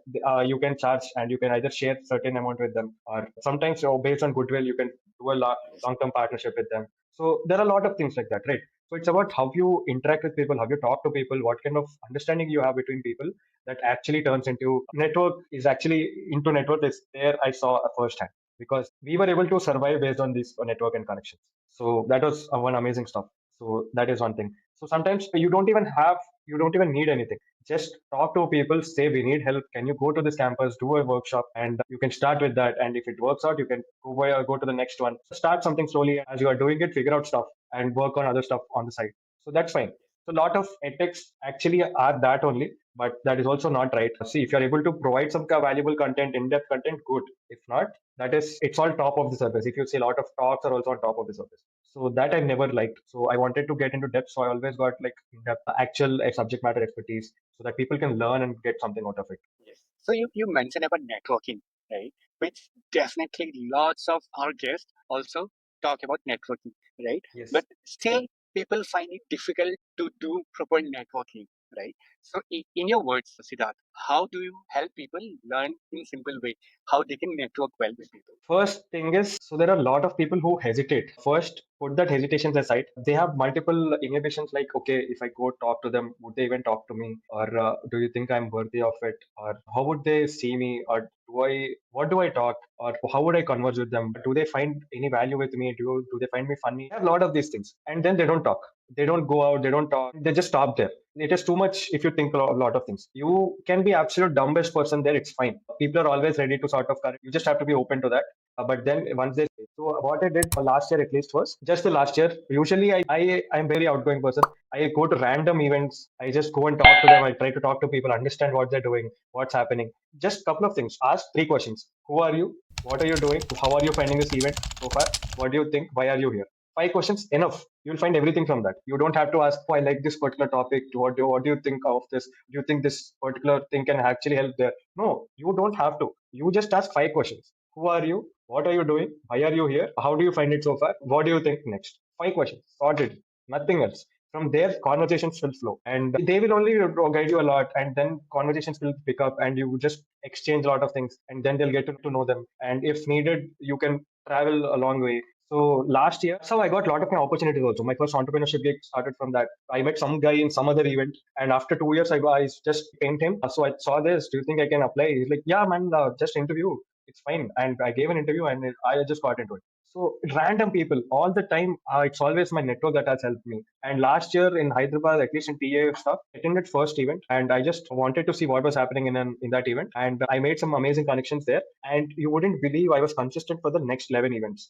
you can charge, and you can either share certain amount with them, or sometimes based on goodwill, you can do a long-term partnership with them. So there are a lot of things like that, right? So it's about how you interact with people, how you talk to people, what kind of understanding you have between people that actually turns into network is actually into network is there. I saw a firsthand because we were able to survive based on this network and connections. So that was one amazing stuff. So that is one thing. So sometimes you don't even need anything. Just talk to people, say we need help. Can you go to this campus, do a workshop, and you can start with that. And if it works out, you can go to the next one. Start something slowly as you are doing it. Figure out stuff and work on other stuff on the side. So that's fine. So a lot of ethics actually are that only, but that is also not right. See, if you're able to provide some valuable content, in-depth content, good. If not, that is, it's all top of the surface. If you see a lot of talks are also on top of the surface. So that I never liked. So I wanted to get into depth. So I always got like in-depth actual subject matter expertise. so that people can learn and get something out of it. Yes. So you mentioned about networking, right? Which definitely lots of our guests also talk about networking, right? Yes. But still people find it difficult to do proper networking, right? So in your words, Siddharth, how do you help people learn in simple way how they can network well with people? First thing is, so there are a lot of people who hesitate. First, put that hesitations aside. They have multiple inhibitions like, okay, if I go talk to them, would they even talk to me? Or do you think I'm worthy of it? Or how would they see me? Or what do I talk? Or how would I converse with them? Do they find any value with me? Do they find me funny? They have a lot of these things. And then they don't talk. They don't go out. They don't talk. They just stop there. It is too much if you think a lot of things. You can be absolute dumbest person there. It's fine. People are always ready to sort of correct. You just have to be open to that. But then once they so what I did last year at least was just the last year. Usually I'm very outgoing person. I go to random events. I just go and talk to them. I try to talk to people, understand what they're doing, what's happening. Just a couple of things. Ask three questions. Who are you? What are you doing? How are you finding this event so far? What do you think? Why are you here? Five questions enough. You'll find everything from that. You don't have to ask, oh, I like this particular topic. What do you think of this? Do you think this particular thing can actually help there? No, you don't have to. You just ask five questions. Who are you? What are you doing? Why are you here? How do you find it so far? What do you think next? Five questions. Sorted. Nothing else. From there, conversations will flow and they will only guide you a lot. And then conversations will pick up and you just exchange a lot of things. And then they'll get to know them. And if needed, you can travel a long way. So last year, so I got a lot of my opportunities also. My first entrepreneurship gig started from that. I met some guy in some other event, and after 2 years, I just pinged him. So I saw this. Do you think I can apply? He's like, yeah, man, just interview. It's fine. And I gave an interview, and I just got into it. So random people all the time. It's always my network that has helped me. And last year in Hyderabad, at least in TA stuff, I attended first event, and I just wanted to see what was happening in that event, and I made some amazing connections there. And you wouldn't believe I was consistent for the next 11 events.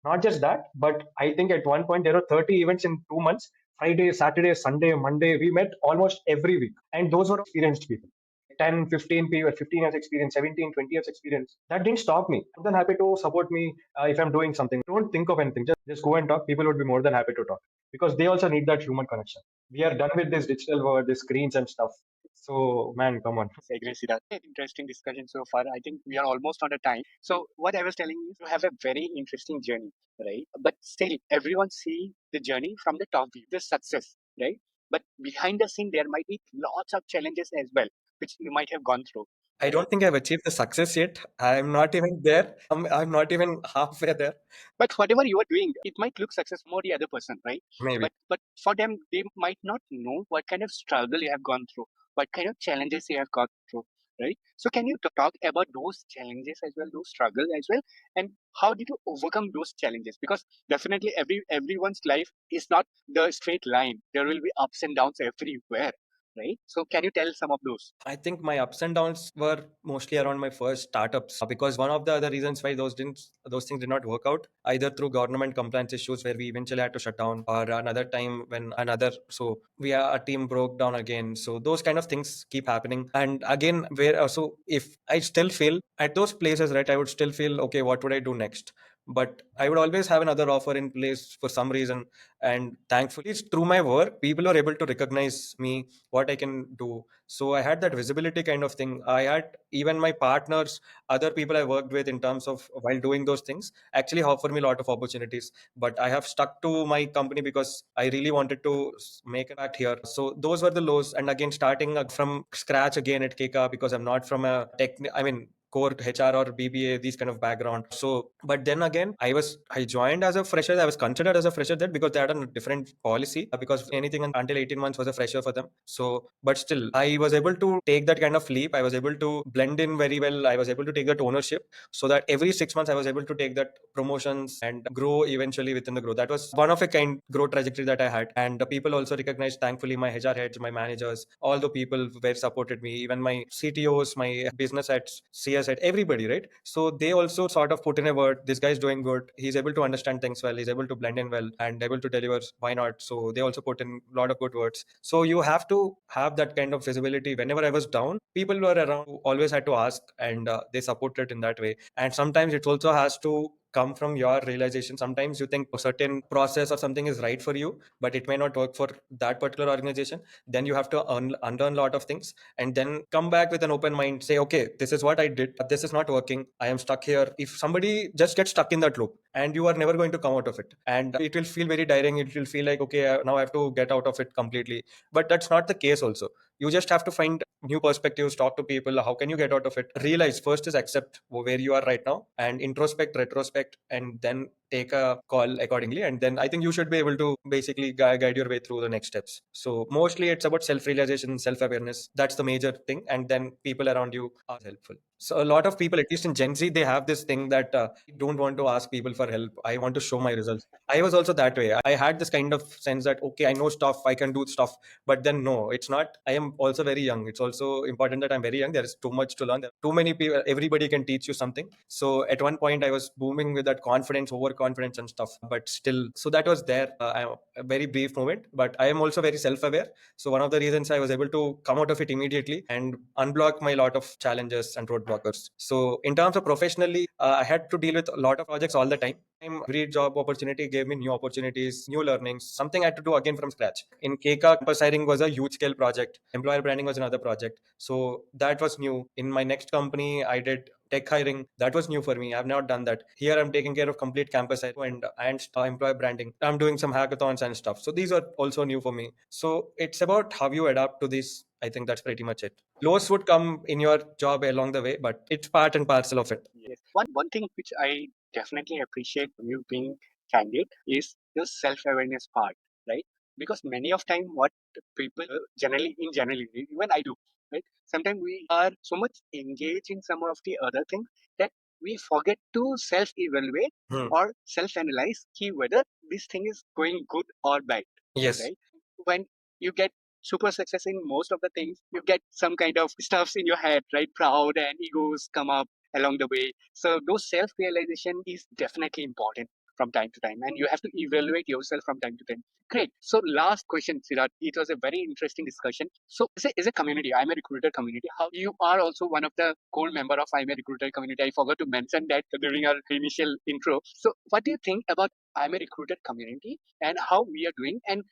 Not just that, but I think at one point there were 30 events in 2 months. Friday, Saturday, Sunday, Monday. We met almost every week, and those were experienced people. 10, 15 people, 15 years experience, 17, 20 years experience. That didn't stop me. More than happy to support me if I'm doing something. Don't think of anything. Just go and talk. People would be more than happy to talk because they also need that human connection. We are done with this digital world, the screens and stuff. So, man, come on. I agree, Siddharth. Interesting discussion so far. I think we are almost on a time. So what I was telling you, you have a very interesting journey, right? But still, everyone see the journey from the top view, the success, right? But behind the scene, there might be lots of challenges as well, which you might have gone through. I don't think I've achieved the success yet. I'm not even there. I'm not even halfway there. But whatever you are doing, it might look successful for the other person, right? Maybe. But for them, they might not know what kind of struggle you have gone through, what kind of challenges you have gone through, right? So can you talk about those challenges as well, those struggles as well, and how did you overcome those challenges? Because definitely everyone's life is not the straight line. There will be ups and downs everywhere, right? So can you tell some of those? I think my ups and downs were mostly around my first startups because one of the other reasons why those things did not work out either through government compliance issues where we eventually had to shut down or another time when another so we our team broke down again. So those kind of things keep happening. And again, where so if I still fail at those places, right, I would still feel okay. What would I do next? But I would always have another offer in place for some reason. And thankfully, it's through my work, people are able to recognize me, what I can do. So I had that visibility kind of thing. I had even my partners, other people I worked with in terms of while doing those things actually offer me a lot of opportunities. But I have stuck to my company because I really wanted to make an impact here. So those were the lows. And again, starting from scratch again at Keka because I'm not from a core HR or BBA, these kind of background. So, but then again, I joined as a fresher. I was considered as a fresher then because they had a different policy because anything until 18 months was a fresher for them. So, but still, I was able to take that kind of leap. I was able to blend in very well. I was able to take that ownership so that every 6 months I was able to take that promotions and grow eventually within the growth. That was one of a kind growth trajectory that I had. And the people also recognized, thankfully, my HR heads, my managers, all the people were supported me, even my CTOs, my business heads, CS head, everybody, right? So they also sort of put in a word, this guy's doing good. He's able to understand things well. He's able to blend in well and able to deliver. Why not? So they also put in a lot of good words. So you have to have that kind of visibility. Whenever I was down, people were around who always had to ask and they supported in that way. And sometimes it also has to come from your realization. Sometimes you think a certain process or something is right for you, but it may not work for that particular organization. Then you have to unlearn a lot of things and then come back with an open mind, say, okay, this is what I did, but this is not working. I am stuck here. If somebody just gets stuck in that loop and you are never going to come out of it, and it will feel very tiring. It will feel like, okay, now I have to get out of it completely. But that's not the case also. You just have to find new perspectives, talk to people. How can you get out of it? Realize first is accept where you are right now and introspect, retrospect, and then take a call accordingly. And then I think you should be able to basically guide your way through the next steps. So mostly it's about self-realization, self-awareness. That's the major thing. And then people around you are helpful. So a lot of people, at least in Gen Z, they have this thing that don't want to ask people for help. I want to show my results. I was also that way. I had this kind of sense that, okay, I know stuff, I can do stuff. But then no, it's not. I am also very young. It's also important that I'm very young. There is too much to learn. There are too many people. Everybody can teach you something. So at one point I was booming with that confidence, overconfidence and stuff. But still, so that was there. A very brief moment. But I am also very self-aware. So one of the reasons I was able to come out of it immediately and unblock my lot of challenges and roadblockers. So in terms of professionally, I had to deal with a lot of projects all the time. Every job opportunity gave me new opportunities, new learnings, something I had to do again from scratch. In KK, campus hiring was a huge scale project. Employer branding was another project. So that was new. In my next company, I did tech hiring. That was new for me. I've not done that. Here, I'm taking care of complete campus and employer branding. I'm doing some hackathons and stuff. So these are also new for me. So it's about how you adapt to this. I think that's pretty much it. Lows would come in your job along the way, but it's part and parcel of it. Yes. One thing which I definitely appreciate you being candid is the self-awareness part, right? Because many of time what people generally, even I do, right? Sometimes we are so much engaged in some of the other things that we forget to self-evaluate Hmm. or self-analyze whether this thing is going good or bad, Yes. right? When you get super success in most of the things, you get some kind of stuffs in your head, right? Proud and egos come up along the way. So those self-realization is definitely important from time to time, and you have to evaluate yourself from time to time. Great. So last question, Siddharth. It was a very interesting discussion. So as a community, I'm a recruiter community. How you are also one of the core member of I'm a recruiter community. I forgot to mention that during our initial intro. So what do you think about I'm a recruiter community and how we are doing, and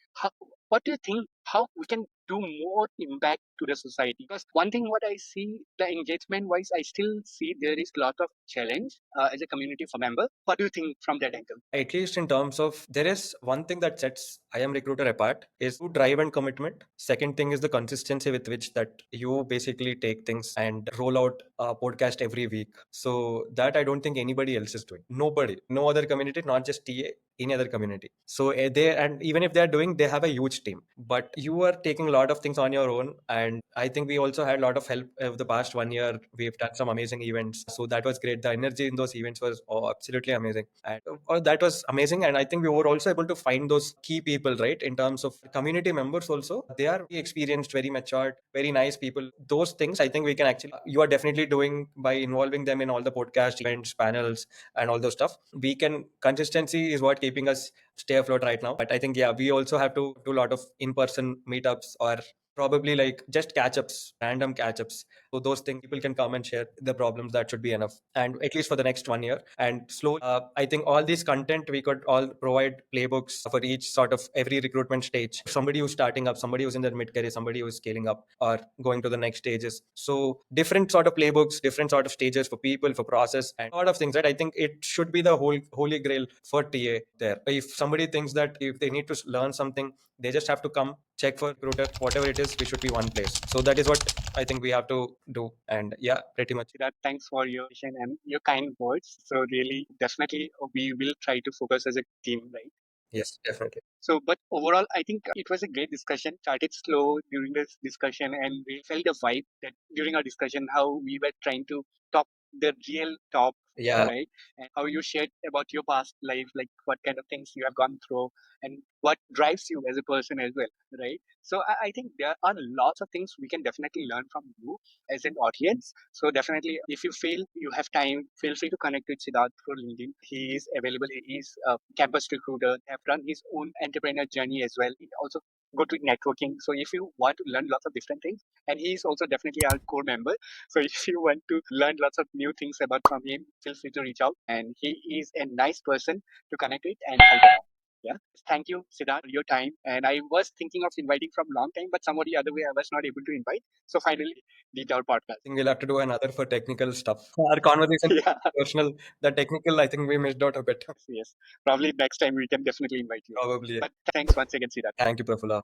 what do you think how we can do more impact to the society? Because one thing what I see, the engagement wise, I still see there is a lot of challenge as a community for member. What do you think from that angle? At least in terms of, there is one thing that sets I am recruiter apart is drive and commitment. Second thing is the consistency with which that you basically take things and roll out a podcast every week. So that I don't think anybody else is doing. Nobody, no other community, not just TA, any other community. So they, and even if they're doing, they have a huge team, but you are taking a lot of things on your own. And I think we also had a lot of help over the past 1 year. We've done some amazing events, so that was great. The energy in those events was absolutely amazing, and that was amazing. And I think we were also able to find those key people, right? In terms of community members also, they are very experienced, very matured, very nice people. Those things I think we can actually, you are definitely doing by involving them in all the podcast events, panels, and all those stuff. We can, consistency is what keeping us stay afloat right now. But I think, yeah, we also have to do a lot of in-person meetups, or probably like just catch-ups, random catch-ups. So those things, people can come and share the problems. That should be enough, and at least for the next 1 year. And slowly, I think all this content we could all provide playbooks for each sort of every recruitment stage. Somebody who's starting up, somebody who's in their mid career, somebody who's scaling up or going to the next stages. So different sort of playbooks, different sort of stages for people, for process, and a lot of things. Right? I think it should be the whole holy grail for TA there. If somebody thinks that if they need to learn something, they just have to come check for recruiter, whatever it is, we should be one place. So that is what I think we have to do. And yeah, pretty much. Siddharth, thanks for your vision and your kind words. So really, definitely, we will try to focus as a team, right? Yes, definitely. So, but overall, I think it was a great discussion. Started slow during this discussion, and we felt the vibe that during our discussion, how we were trying to talk the real talk, Yeah. right? And how you shared about your past life, like what kind of things you have gone through, and what drives you as a person as well, right? So, I think there are lots of things we can definitely learn from you as an audience. So, definitely, if you feel you have time, feel free to connect with Siddharth through LinkedIn. He is available. He is a campus recruiter, have run his own entrepreneur journey as well. He also go to networking. So if you want to learn lots of different things, and he is also definitely our core member. So if you want to learn lots of new things about from him, feel free to reach out. And he is a nice person to connect with and help around. Yeah. Thank you, Siddharth, for your time. And I was thinking of inviting from long time, but somebody other way I was not able to invite. So finally did our podcast. I think we'll have to do another for technical stuff. Our conversation Yeah. personal. The technical, I think we missed out a bit. Yes. Probably next time we can definitely invite you. Probably. But thanks once again, Siddharth. Thank you, Prafula.